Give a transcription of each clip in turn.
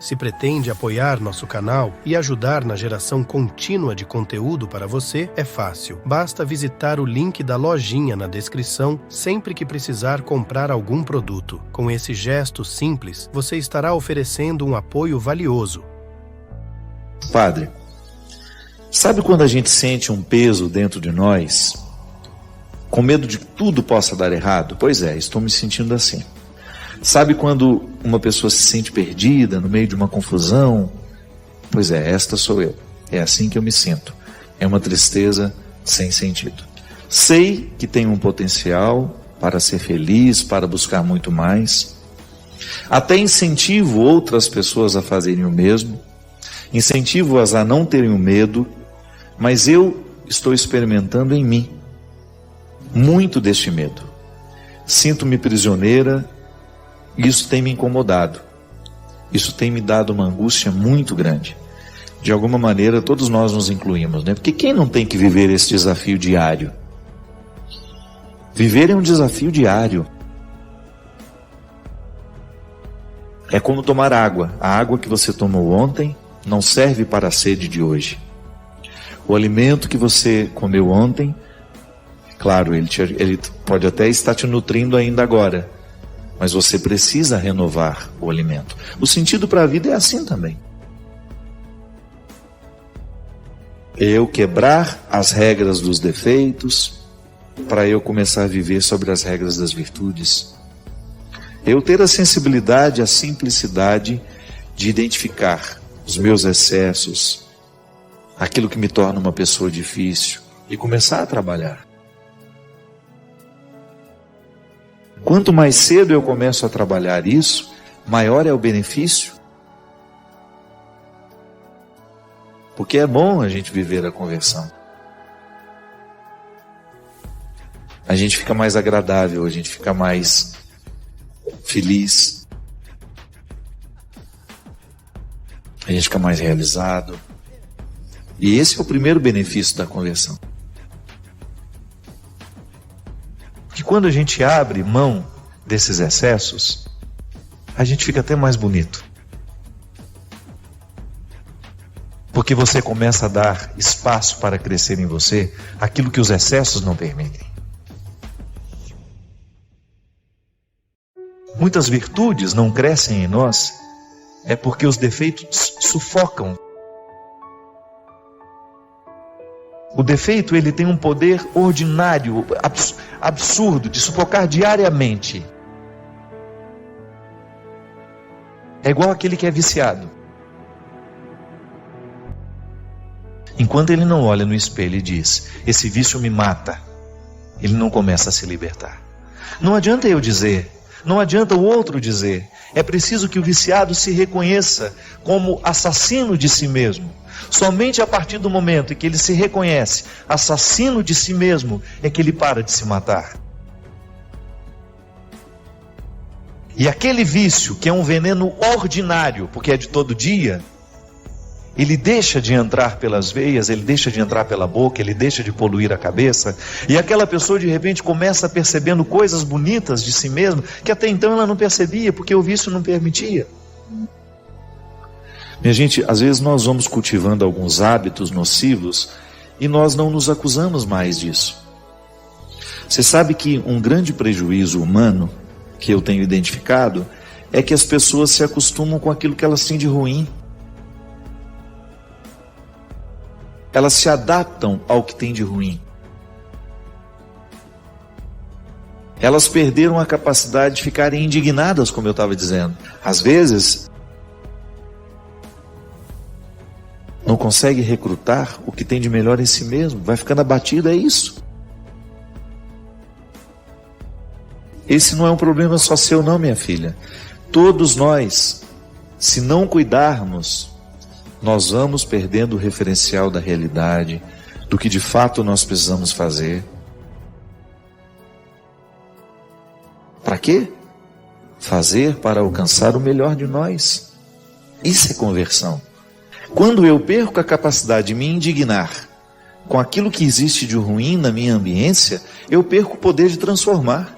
Se pretende apoiar nosso canal e ajudar na geração contínua de conteúdo para você, é fácil. Basta visitar o link da lojinha na descrição sempre que precisar comprar algum produto. Com esse gesto simples, você estará oferecendo um apoio valioso. Padre, sabe quando a gente sente um peso dentro de nós, com medo de que tudo possa dar errado? Pois é, estou me sentindo assim. Sabe quando uma pessoa se sente perdida no meio de uma confusão? Pois é, esta sou eu. É assim que eu me sinto. É uma tristeza sem sentido. Sei que tenho um potencial para ser feliz, para buscar muito mais. Até incentivo outras pessoas a fazerem o mesmo. Incentivo-as a não terem o medo. Mas eu estou experimentando em mim muito deste medo. Sinto-me prisioneira. Isso tem me incomodado. Isso tem me dado uma angústia muito grande. De alguma maneira, todos nós nos incluímos, né? Porque quem não tem que viver esse desafio diário? Viver é um desafio diário. É como tomar água. A água que você tomou ontem não serve para a sede de hoje. O alimento que você comeu ontem, claro, ele pode até estar te nutrindo ainda agora, mas você precisa renovar o alimento. O sentido para a vida é assim também. Eu quebrar as regras dos defeitos, para eu começar a viver sobre as regras das virtudes. Eu ter a sensibilidade, a simplicidade de identificar os meus excessos, aquilo que me torna uma pessoa difícil, e começar a trabalhar. Quanto mais cedo eu começo a trabalhar isso, maior é o benefício. Porque é bom a gente viver a conversão. A gente fica mais agradável, a gente fica mais feliz. A gente fica mais realizado. E esse é o primeiro benefício da conversão. Que quando a gente abre mão desses excessos, a gente fica até mais bonito. Porque você começa a dar espaço para crescer em você aquilo que os excessos não permitem. Muitas virtudes não crescem em nós, é porque os defeitos sufocam. O defeito, ele tem um poder ordinário, absurdo, de sufocar diariamente. É igual aquele que é viciado. Enquanto ele não olha no espelho e diz, esse vício me mata, ele não começa a se libertar. Não adianta eu dizer, não adianta o outro dizer. É preciso que o viciado se reconheça como assassino de si mesmo. Somente a partir do momento em que ele se reconhece assassino de si mesmo, é que ele para de se matar. E aquele vício, que é um veneno ordinário, porque é de todo dia, ele deixa de entrar pelas veias, ele deixa de entrar pela boca, ele deixa de poluir a cabeça, e aquela pessoa de repente começa percebendo coisas bonitas de si mesma, que até então ela não percebia, porque o vício não permitia. Minha gente, às vezes nós vamos cultivando alguns hábitos nocivos, e nós não nos acusamos mais disso. Você sabe que um grande prejuízo humano, que eu tenho identificado, é que as pessoas se acostumam com aquilo que elas têm de ruim. Elas se adaptam ao que tem de ruim. Elas perderam a capacidade de ficarem indignadas, como eu estava dizendo. Às vezes, não consegue recrutar o que tem de melhor em si mesmo. Vai ficando abatido, é isso. Esse não é um problema só seu não, minha filha. Todos nós, se não cuidarmos, nós vamos perdendo o referencial da realidade, do que de fato nós precisamos fazer. Para quê? Fazer para alcançar o melhor de nós. Isso é conversão. Quando eu perco a capacidade de me indignar com aquilo que existe de ruim na minha ambiência, eu perco o poder de transformar.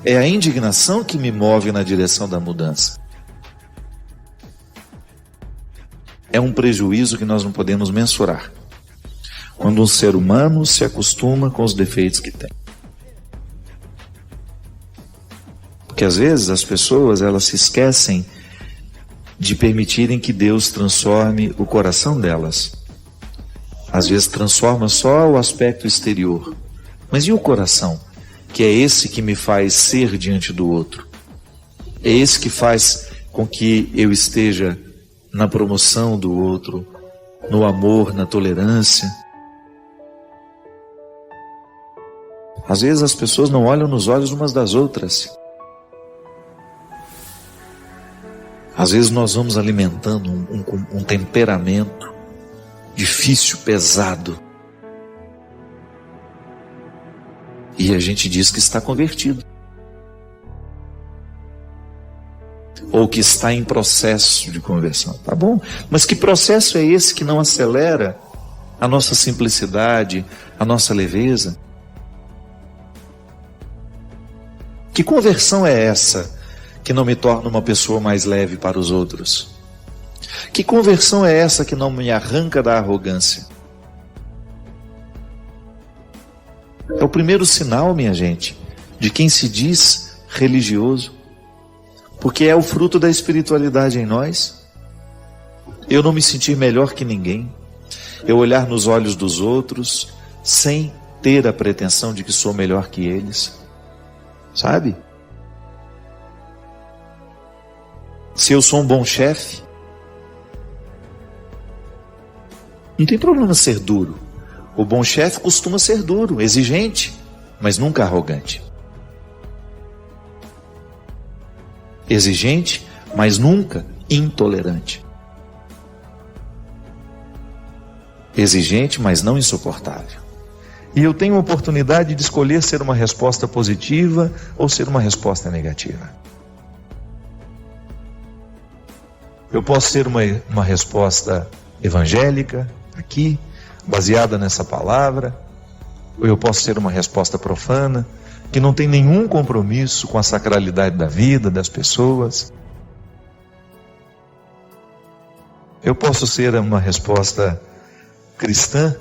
É a indignação que me move na direção da mudança. é um prejuízo que nós não podemos mensurar. Quando um ser humano se acostuma com os defeitos que tem. Porque às vezes as pessoas, elas se esquecem de permitirem que Deus transforme o coração delas. Às vezes transforma só o aspecto exterior. Mas e o coração? Que é esse que me faz ser diante do outro. É esse que faz com que eu esteja na promoção do outro, no amor, na tolerância. Às vezes as pessoas não olham nos olhos umas das outras. Às vezes nós vamos alimentando um temperamento difícil, pesado. E a gente diz que está convertido. Ou que está em processo de conversão. Tá bom? Mas que processo é esse que não acelera a nossa simplicidade, a nossa leveza? Que conversão é essa que não me torna uma pessoa mais leve para os outros? Que conversão é essa que não me arranca da arrogância? É o primeiro sinal, minha gente, de quem se diz religioso, porque é o fruto da espiritualidade em nós. Eu não me sentir melhor que ninguém, eu olhar nos olhos dos outros sem ter a pretensão de que sou melhor que eles, sabe? Se eu sou um bom chefe, não tem problema ser duro. O bom chefe costuma ser duro, exigente, mas nunca arrogante. Exigente, mas nunca intolerante. Exigente, mas não insuportável. E eu tenho a oportunidade de escolher ser uma resposta positiva ou ser uma resposta negativa. Eu posso ser uma resposta evangélica, aqui, baseada nessa palavra, ou eu posso ser uma resposta profana, que não tem nenhum compromisso com a sacralidade da vida, das pessoas. Eu posso ser uma resposta cristã,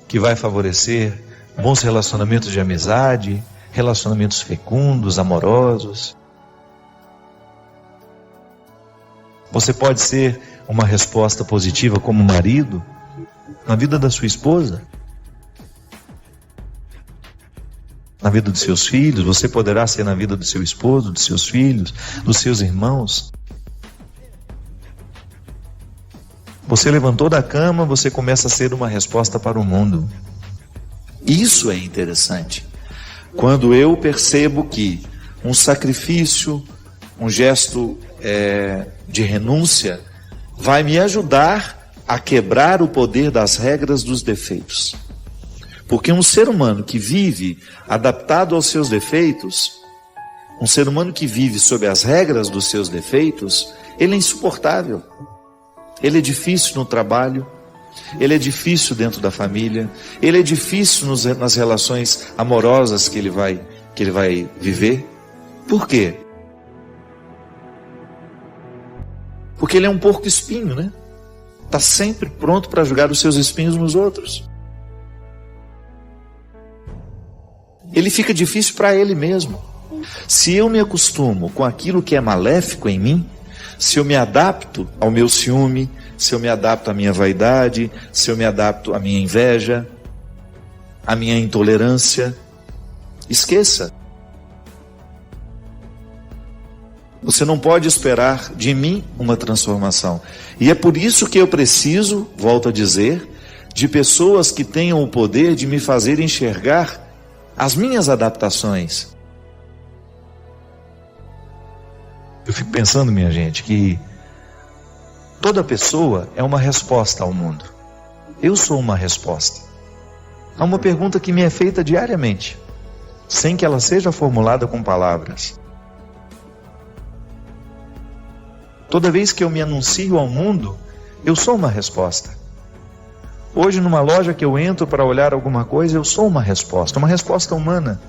que vai favorecer bons relacionamentos de amizade, relacionamentos fecundos, amorosos. Você pode ser uma resposta positiva como marido na vida da sua esposa, na vida dos seus filhos. Você poderá ser na vida do seu esposo, dos seus filhos, dos seus irmãos. Você levantou da cama, você começa a ser uma resposta para o mundo. Isso é interessante. Quando eu percebo que um sacrifício, um gesto de renúncia, vai me ajudar a quebrar o poder das regras dos defeitos. Porque um ser humano que vive adaptado aos seus defeitos, um ser humano que vive sob as regras dos seus defeitos, ele é insuportável. Ele é difícil no trabalho, ele é difícil dentro da família, ele é difícil nas relações amorosas que ele vai viver. Por quê? Porque ele é um porco espinho, né? Está sempre pronto para jogar os seus espinhos nos outros. Ele fica difícil para ele mesmo. Se eu me acostumo com aquilo que é maléfico em mim, se eu me adapto ao meu ciúme, se eu me adapto à minha vaidade, se eu me adapto à minha inveja, à minha intolerância, esqueça. Você não pode esperar de mim uma transformação. E é por isso que eu preciso, volto a dizer, de pessoas que tenham o poder de me fazer enxergar as minhas adaptações. Eu fico pensando, minha gente, que toda pessoa é uma resposta ao mundo. Eu sou uma resposta. Há uma pergunta que me é feita diariamente, sem que ela seja formulada com palavras. Toda vez que eu me anuncio ao mundo, eu sou uma resposta. Hoje, numa loja que eu entro para olhar alguma coisa, eu sou uma resposta humana.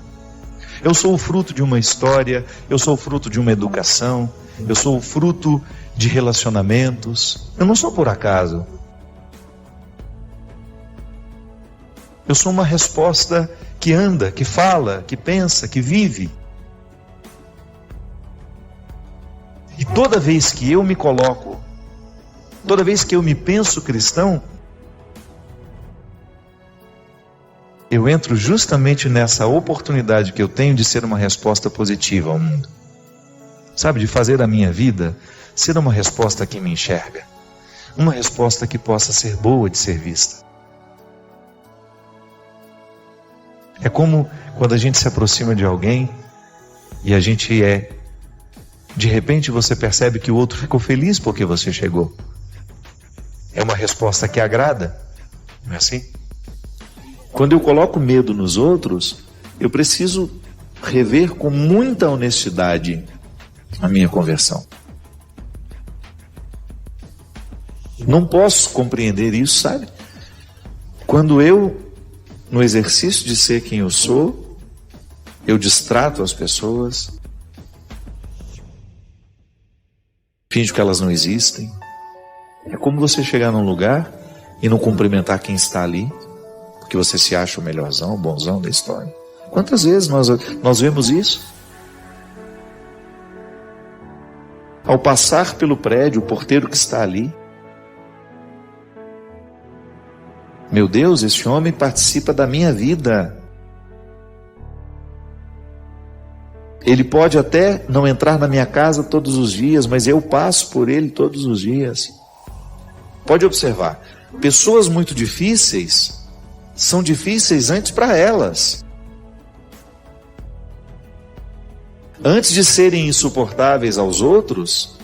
Eu sou o fruto de uma história, eu sou o fruto de uma educação, eu sou o fruto de relacionamentos. Eu não sou por acaso. Eu sou uma resposta que anda, que fala, que pensa, que vive. E toda vez que eu me coloco, toda vez que eu me penso cristão, eu entro justamente nessa oportunidade que eu tenho de ser uma resposta positiva ao mundo. Sabe, de fazer a minha vida ser uma resposta que me enxerga. Uma resposta que possa ser boa de ser vista. É como quando a gente se aproxima de alguém e a gente de repente você percebe que o outro ficou feliz porque você chegou. É uma resposta que agrada, não é assim? Quando eu coloco medo nos outros, eu preciso rever com muita honestidade a minha conversão. Não posso compreender isso, sabe? Quando eu, no exercício de ser quem eu sou, eu distrato as pessoas, finjo que elas não existem. É como você chegar num lugar e não cumprimentar quem está ali, porque você se acha o melhorzão, o bonzão da história. Quantas vezes nós vemos isso? Ao passar pelo prédio, o porteiro que está ali, meu Deus, esse homem participa da minha vida. Ele pode até não entrar na minha casa todos os dias, mas eu passo por ele todos os dias. Pode observar, pessoas muito difíceis são difíceis antes para elas. Antes de serem insuportáveis aos outros,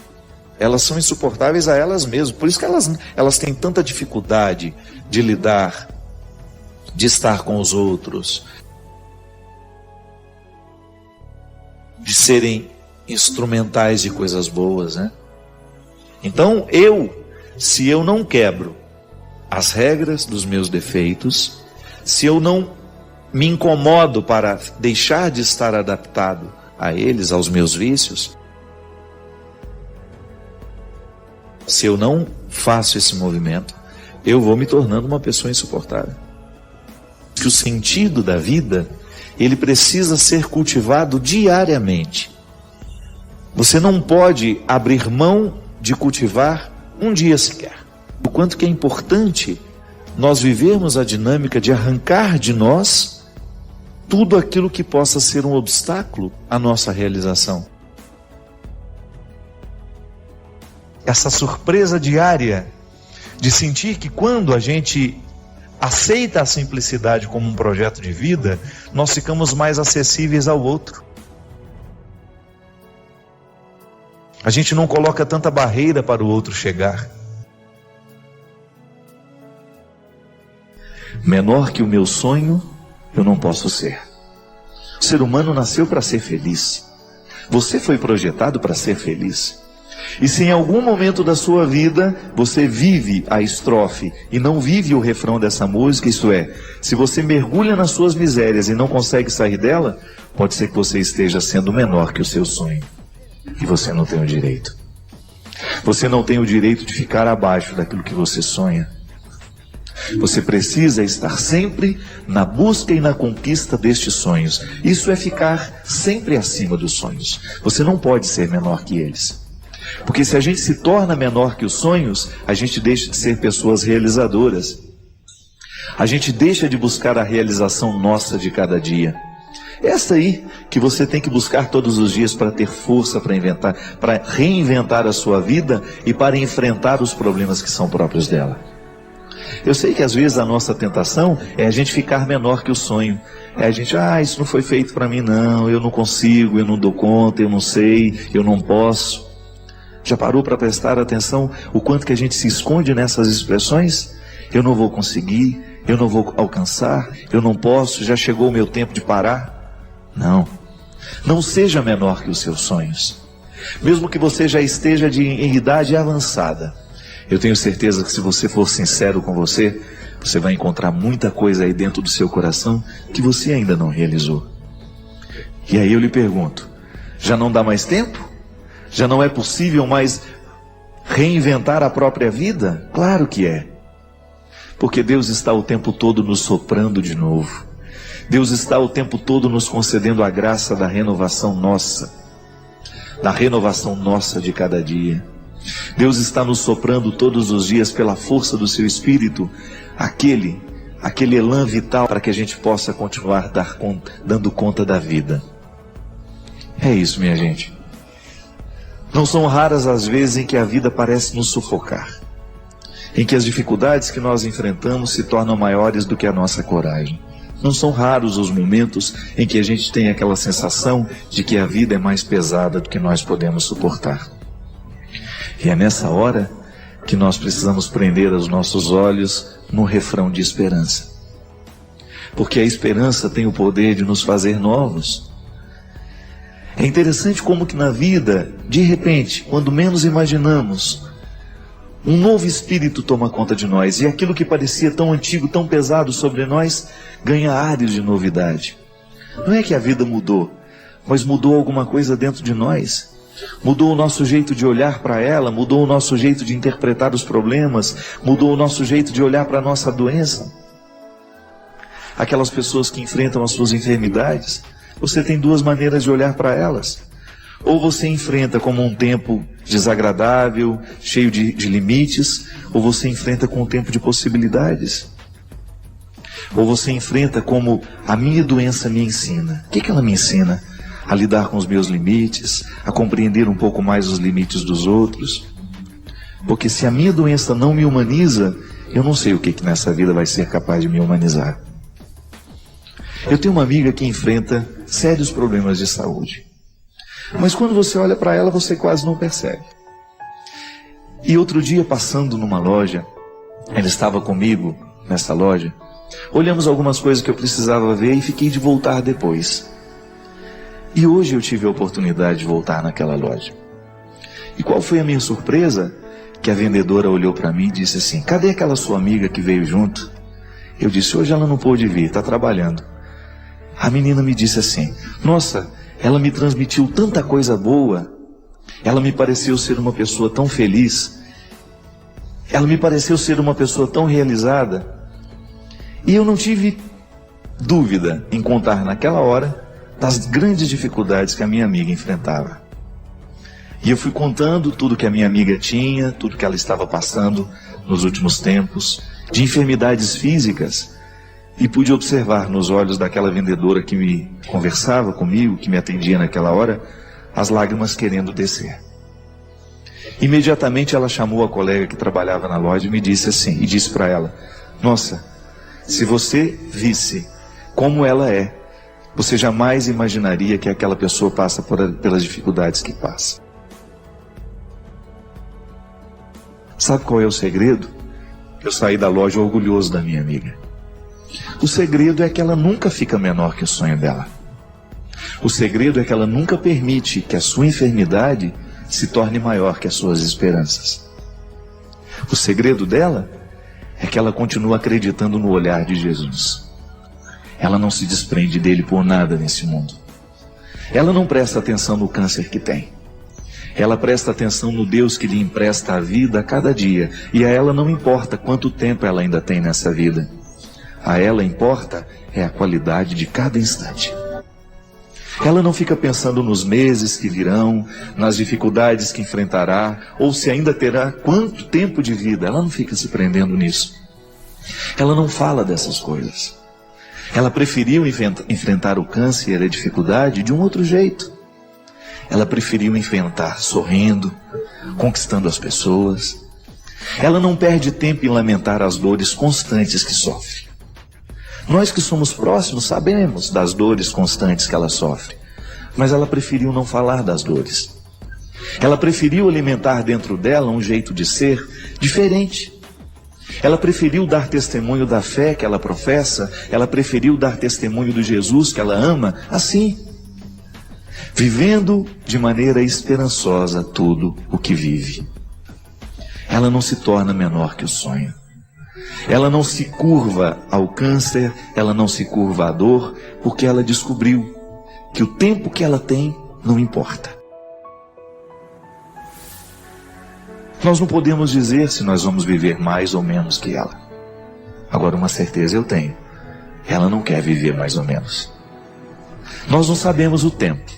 elas são insuportáveis a elas mesmas. Por isso que elas têm tanta dificuldade de lidar, de estar com os outros, de serem instrumentais de coisas boas, né? Então se eu não quebro as regras dos meus defeitos, se eu não me incomodo para deixar de estar adaptado a eles, aos meus vícios, se eu não faço esse movimento, eu vou me tornando uma pessoa insuportável. Que o sentido da vida, ele precisa ser cultivado diariamente. Você não pode abrir mão de cultivar um dia sequer. O quanto que é importante nós vivermos a dinâmica de arrancar de nós tudo aquilo que possa ser um obstáculo à nossa realização. Essa surpresa diária de sentir que quando a gente aceita a simplicidade como um projeto de vida, nós ficamos mais acessíveis ao outro. A gente não coloca tanta barreira para o outro chegar. Menor que o meu sonho, eu não posso ser. O ser humano nasceu para ser feliz. Você foi projetado para ser feliz. E se em algum momento da sua vida você vive a estrofe e não vive o refrão dessa música, isto é, se você mergulha nas suas misérias e não consegue sair dela, pode ser que você esteja sendo menor que o seu sonho. E você não tem o direito. Você não tem o direito de ficar abaixo daquilo que você sonha. Você precisa estar sempre na busca e na conquista destes sonhos. Isso é ficar sempre acima dos sonhos. Você não pode ser menor que eles. Porque se a gente se torna menor que os sonhos, a gente deixa de ser pessoas realizadoras. A gente deixa de buscar a realização nossa de cada dia. Essa aí que você tem que buscar todos os dias para ter força para reinventar a sua vida e para enfrentar os problemas que são próprios dela. Eu sei que às vezes a nossa tentação é a gente ficar menor que o sonho. É a gente, isso não foi feito para mim não, eu não consigo, eu não dou conta, eu não sei, eu não posso. Já parou para prestar atenção o quanto que a gente se esconde nessas expressões? Eu não vou conseguir, eu não vou alcançar, eu não posso, já chegou o meu tempo de parar. Não seja menor que os seus sonhos. Mesmo que você já esteja em idade avançada, eu tenho certeza que se você for sincero com você vai encontrar muita coisa aí dentro do seu coração que você ainda não realizou. E aí eu lhe pergunto, já não dá mais tempo? Já não é possível mais reinventar a própria vida? Claro que é. Porque Deus está o tempo todo nos soprando de novo. Deus está o tempo todo nos concedendo a graça da renovação nossa. Da renovação nossa de cada dia. Deus está nos soprando todos os dias pela força do seu Espírito, aquele elan vital para que a gente possa continuar dando conta da vida. É isso, minha gente. Não são raras as vezes em que a vida parece nos sufocar, em que as dificuldades que nós enfrentamos se tornam maiores do que a nossa coragem. Não são raros os momentos em que a gente tem aquela sensação de que a vida é mais pesada do que nós podemos suportar. E é nessa hora que nós precisamos prender os nossos olhos no refrão de esperança. Porque a esperança tem o poder de nos fazer novos. É interessante como que na vida, de repente, quando menos imaginamos, um novo espírito toma conta de nós, e aquilo que parecia tão antigo, tão pesado sobre nós, ganha ares de novidade. Não é que a vida mudou, mas mudou alguma coisa dentro de nós. Mudou o nosso jeito de olhar para ela, mudou o nosso jeito de interpretar os problemas, mudou o nosso jeito de olhar para a nossa doença. Aquelas pessoas que enfrentam as suas enfermidades, você tem duas maneiras de olhar para elas. Ou você enfrenta como um tempo desagradável, cheio de limites, ou você enfrenta com um tempo de possibilidades. Ou você enfrenta como a minha doença me ensina. O que ela me ensina? A lidar com os meus limites, a compreender um pouco mais os limites dos outros. Porque se a minha doença não me humaniza, eu não sei o que nessa vida vai ser capaz de me humanizar. Eu tenho uma amiga que enfrenta sérios problemas de saúde. Mas quando você olha para ela, você quase não percebe. E outro dia, passando numa loja, ela estava comigo nessa loja, olhamos algumas coisas que eu precisava ver e fiquei de voltar depois. E hoje eu tive a oportunidade de voltar naquela loja. E qual foi a minha surpresa? Que a vendedora olhou para mim e disse assim: cadê aquela sua amiga que veio junto? Eu disse: hoje ela não pôde vir, está trabalhando. A menina me disse assim: nossa, ela me transmitiu tanta coisa boa, ela me pareceu ser uma pessoa tão feliz, ela me pareceu ser uma pessoa tão realizada, e eu não tive dúvida em contar naquela hora das grandes dificuldades que a minha amiga enfrentava. E eu fui contando tudo que a minha amiga tinha, tudo que ela estava passando nos últimos tempos, de enfermidades físicas, e pude observar nos olhos daquela vendedora que me conversava comigo, que me atendia naquela hora, as lágrimas querendo descer. Imediatamente ela chamou a colega que trabalhava na loja e me disse assim, e disse para ela: nossa, se você visse como ela é, você jamais imaginaria que aquela pessoa passa pelas dificuldades que passa. Sabe qual é o segredo? Eu saí da loja orgulhoso da minha amiga. O segredo é que ela nunca fica menor que o sonho dela. O segredo é que ela nunca permite que a sua enfermidade se torne maior que as suas esperanças. O segredo dela é que ela continua acreditando no olhar de Jesus. Ela não se desprende dele por nada nesse mundo. Ela não presta atenção no câncer que tem. Ela presta atenção no Deus que lhe empresta a vida a cada dia. E a ela não importa quanto tempo ela ainda tem nessa vida. A ela importa é a qualidade de cada instante. Ela não fica pensando nos meses que virão, nas dificuldades que enfrentará, ou se ainda terá quanto tempo de vida. Ela não fica se prendendo nisso. Ela não fala dessas coisas. Ela preferiu enfrentar o câncer e a dificuldade de um outro jeito. Ela preferiu enfrentar sorrindo, conquistando as pessoas. Ela não perde tempo em lamentar as dores constantes que sofre. Nós que somos próximos sabemos das dores constantes que ela sofre, mas ela preferiu não falar das dores. Ela preferiu alimentar dentro dela um jeito de ser diferente. Ela preferiu dar testemunho da fé que ela professa, ela preferiu dar testemunho do Jesus que ela ama, assim, vivendo de maneira esperançosa tudo o que vive. Ela não se torna menor que o sonho. Ela não se curva ao câncer, ela não se curva à dor, porque ela descobriu que o tempo que ela tem não importa. Nós não podemos dizer se nós vamos viver mais ou menos que ela. Agora, uma certeza eu tenho: ela não quer viver mais ou menos. Nós não sabemos o tempo,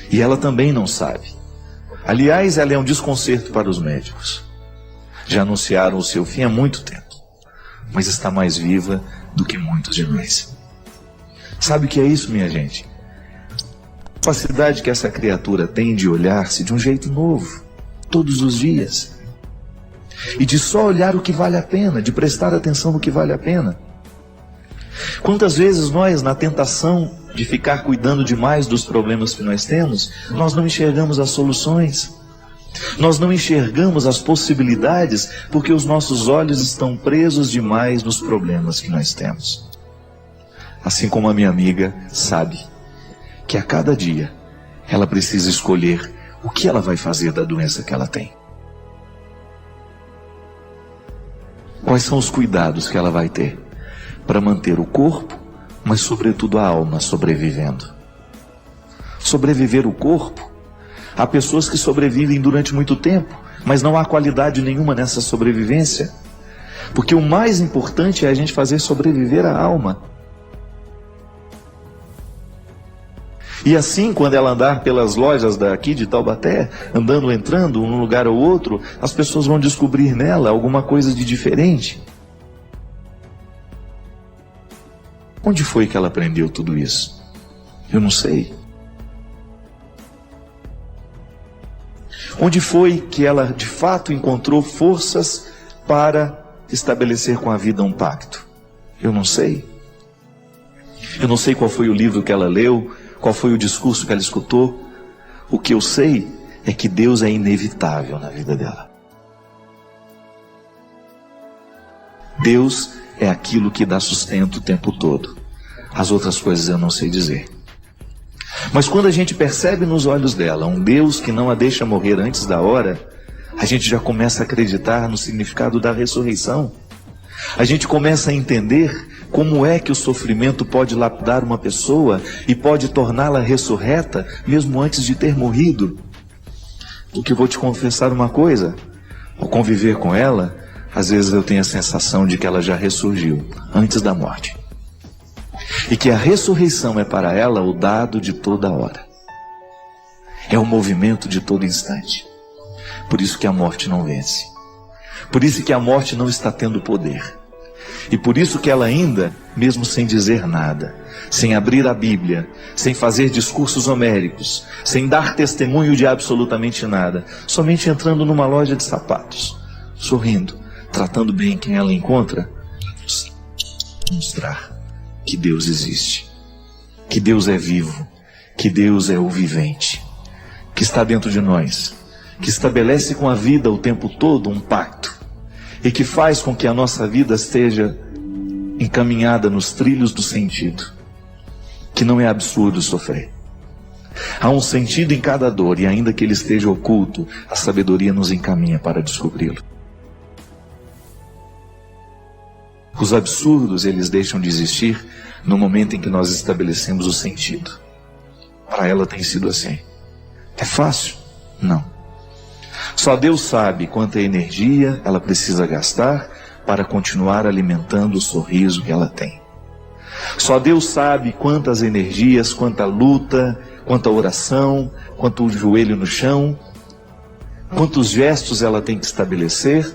e ela também não sabe. Aliás, ela é um desconcerto para os médicos. Já anunciaram o seu fim há muito tempo, mas está mais viva do que muitos de nós. Sabe o que é isso, minha gente? A capacidade que essa criatura tem de olhar-se de um jeito novo, todos os dias. E de só olhar o que vale a pena, de prestar atenção no que vale a pena. Quantas vezes nós, na tentação de ficar cuidando demais dos problemas que nós temos, nós não enxergamos as soluções. Nós não enxergamos as possibilidades porque os nossos olhos estão presos demais nos problemas que nós temos. Assim como a minha amiga sabe que a cada dia ela precisa escolher o que ela vai fazer da doença que ela tem. Quais são os cuidados que ela vai ter para manter o corpo, mas sobretudo a alma sobrevivendo. Sobreviver o corpo, há pessoas que sobrevivem durante muito tempo, mas não há qualidade nenhuma nessa sobrevivência, porque o mais importante é a gente fazer sobreviver a alma. E assim, quando ela andar pelas lojas daqui de Taubaté, entrando um lugar ou outro, as pessoas vão descobrir nela alguma coisa de diferente. Onde foi que ela aprendeu tudo isso? Eu não sei. Onde foi que ela de fato encontrou forças para estabelecer com a vida um pacto? Eu não sei. Eu não sei qual foi o livro que ela leu, qual foi o discurso que ela escutou. O que eu sei é que Deus é inevitável na vida dela. Deus é aquilo que dá sustento o tempo todo. As outras coisas eu não sei dizer. Mas quando a gente percebe nos olhos dela um Deus que não a deixa morrer antes da hora, a gente já começa a acreditar no significado da ressurreição. A gente começa a entender como é que o sofrimento pode lapidar uma pessoa e pode torná-la ressurreta mesmo antes de ter morrido. Porque eu vou te confessar uma coisa: ao conviver com ela, às vezes eu tenho a sensação de que ela já ressurgiu antes da morte. E que a ressurreição é para ela o dado de toda hora. É o movimento de todo instante. Por isso que a morte não vence. Por isso que a morte não está tendo poder. E por isso que ela ainda, mesmo sem dizer nada, sem abrir a Bíblia, sem fazer discursos homéricos, sem dar testemunho de absolutamente nada, somente entrando numa loja de sapatos, sorrindo, tratando bem quem ela encontra, mostrar que Deus existe, que Deus é vivo, que Deus é o vivente, que está dentro de nós, que estabelece com a vida o tempo todo um pacto, e que faz com que a nossa vida esteja encaminhada nos trilhos do sentido, que não é absurdo sofrer. Há um sentido em cada dor, e ainda que ele esteja oculto, a sabedoria nos encaminha para descobri-lo. Os absurdos, eles deixam de existir no momento em que nós estabelecemos o sentido. Para ela tem sido assim. É fácil? Não. Só Deus sabe quanta energia ela precisa gastar para continuar alimentando o sorriso que ela tem. Só Deus sabe quantas energias, quanta luta, quanta oração, quanto joelho no chão, quantos gestos ela tem que estabelecer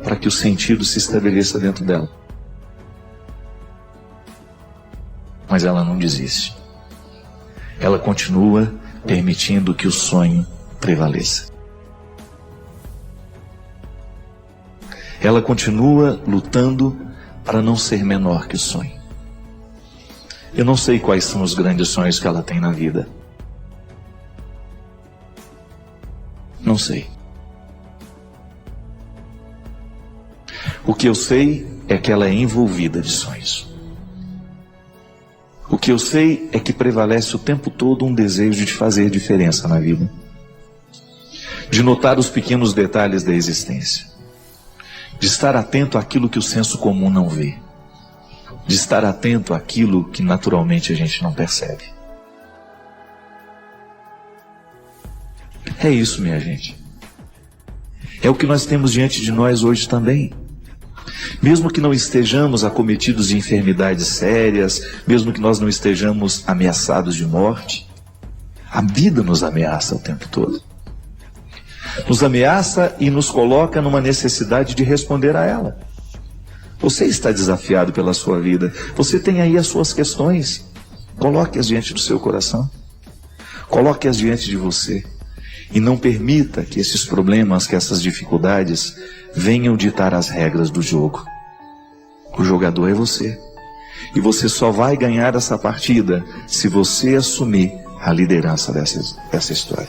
para que o sentido se estabeleça dentro dela. Mas ela não desiste. Ela continua permitindo que o sonho prevaleça. Ela continua lutando para não ser menor que o sonho. Eu não sei quais são os grandes sonhos que ela tem na vida. Não sei. O que eu sei é que ela é envolvida de sonhos. O que eu sei é que prevalece o tempo todo um desejo de fazer diferença na vida. De notar os pequenos detalhes da existência. De estar atento àquilo que o senso comum não vê. De estar atento àquilo que naturalmente a gente não percebe. É isso, minha gente. É o que nós temos diante de nós hoje também. Mesmo que não estejamos acometidos de enfermidades sérias, mesmo que nós não estejamos ameaçados de morte, a vida nos ameaça o tempo todo. Nos ameaça e nos coloca numa necessidade de responder a ela. Você está desafiado pela sua vida. Você tem aí as suas questões. Coloque-as diante do seu coração. Coloque-as diante de você. E não permita que esses problemas, que essas dificuldades venham ditar as regras do jogo. O jogador é você. E você só vai ganhar essa partida se você assumir a liderança dessa história.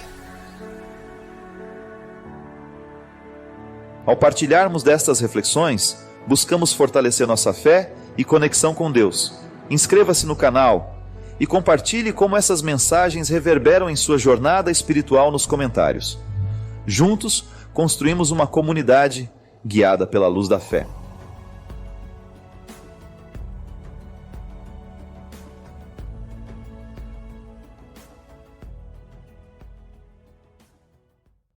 Ao partilharmos destas reflexões, buscamos fortalecer nossa fé e conexão com Deus. Inscreva-se no canal e compartilhe como essas mensagens reverberam em sua jornada espiritual nos comentários. Juntos, construímos uma comunidade guiada pela luz da fé.